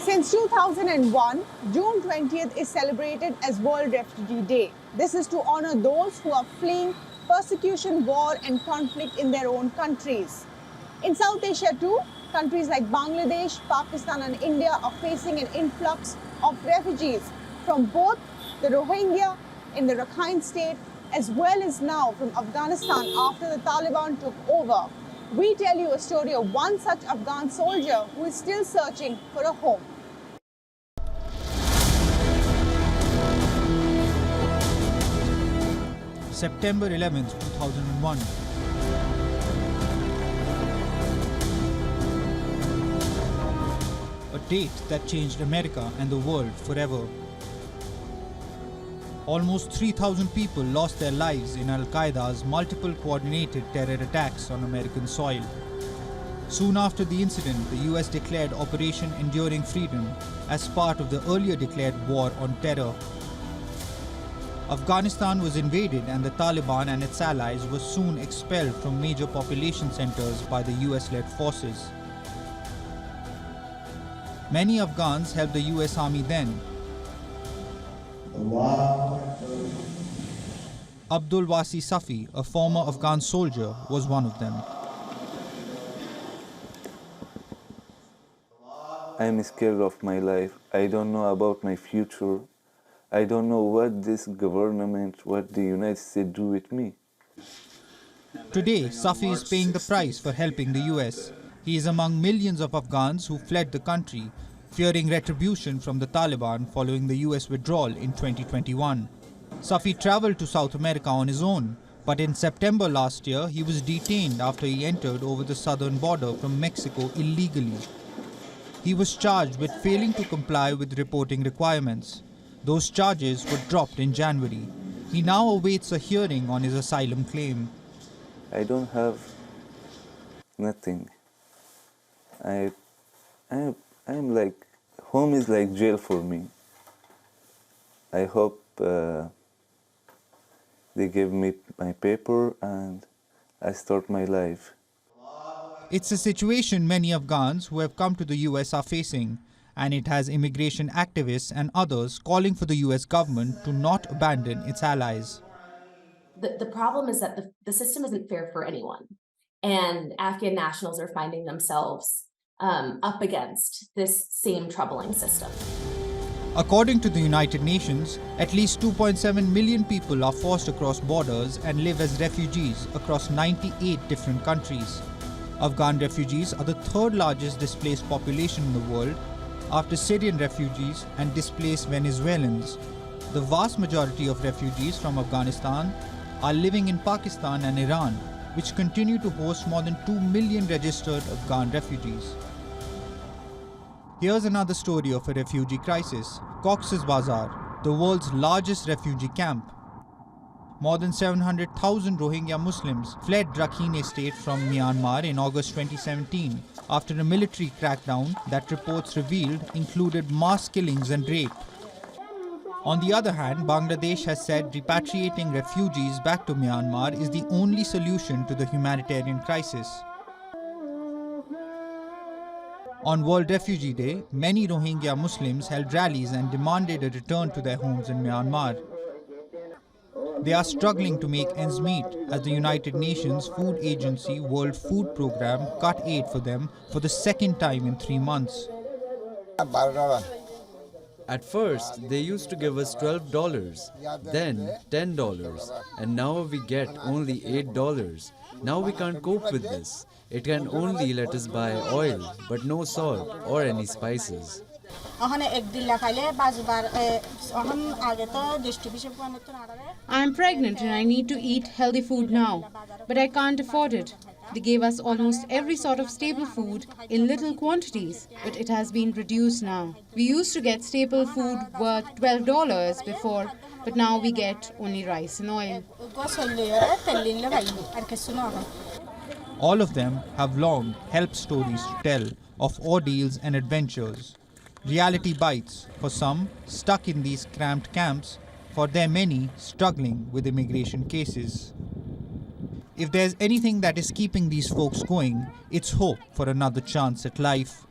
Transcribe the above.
Since 2001, June 20th is celebrated as World Refugee Day. This is to honor those who are fleeing persecution, war and conflict in their own countries. In South Asia too, countries like Bangladesh, Pakistan and India are facing an influx of refugees from both the Rohingya in the Rakhine state as well as now from Afghanistan after the Taliban took over. We tell you a story of one such Afghan soldier who is still searching for a home. September 11th, 2001. A date that changed America and the world forever. Almost 3,000 people lost their lives in Al-Qaeda's multiple coordinated terror attacks on American soil. Soon after the incident, the US declared Operation Enduring Freedom as part of the earlier declared war on terror. Afghanistan was invaded and the Taliban and its allies were soon expelled from major population centers by the US-led forces. Many Afghans helped the US Army then. Abdul Wasi Safi, a former Afghan soldier, was one of them. I'm scared of my life. I don't know about my future. I don't know what this government, what the United States do with me. Today, Safi is paying the price for helping the US. He is among millions of Afghans who fled the country, fearing retribution from the Taliban following the US withdrawal in 2021. Safi traveled to South America on his own, but in September last year, he was detained after he entered over the southern border from Mexico illegally. He was charged with failing to comply with reporting requirements. Those charges were dropped in January. He now awaits a hearing on his asylum claim. I don't have nothing. I'm like, home is like jail for me. I hope they give me my paper and I start my life. It's a situation many Afghans who have come to the US are facing, and it has immigration activists and others calling for the US government to not abandon its allies. The problem is that the system isn't fair for anyone, and Afghan nationals are finding themselves up against this same troubling system. According to the United Nations, at least 2.7 million people are forced across borders and live as refugees across 98 different countries. Afghan refugees are the third largest displaced population in the world after Syrian refugees and displaced Venezuelans. The vast majority of refugees from Afghanistan are living in Pakistan and Iran, which continue to host more than 2 million registered Afghan refugees. Here's another story of a refugee crisis. Cox's Bazar, the world's largest refugee camp. More than 700,000 Rohingya Muslims fled Rakhine state from Myanmar in August 2017 after a military crackdown that reports revealed included mass killings and rape. On the other hand, Bangladesh has said repatriating refugees back to Myanmar is the only solution to the humanitarian crisis. On World Refugee Day, many Rohingya Muslims held rallies and demanded a return to their homes in Myanmar. They are struggling to make ends meet as the United Nations Food Agency World Food Programme cut aid for them for the second time in 3 months. At first, they used to give us $12, then $10, and now we get only $8. Now we can't cope with this. It can only let us buy oil, but no salt or any spices. I am pregnant and I need to eat healthy food now, but I can't afford it. They gave us almost every sort of staple food in little quantities, but it has been reduced now. We used to get staple food worth $12 before, but now we get only rice and oil. All of them have long help stories to tell of ordeals and adventures. Reality bites for some stuck in these cramped camps, for their many struggling with immigration cases. If there's anything that is keeping these folks going, it's hope for another chance at life.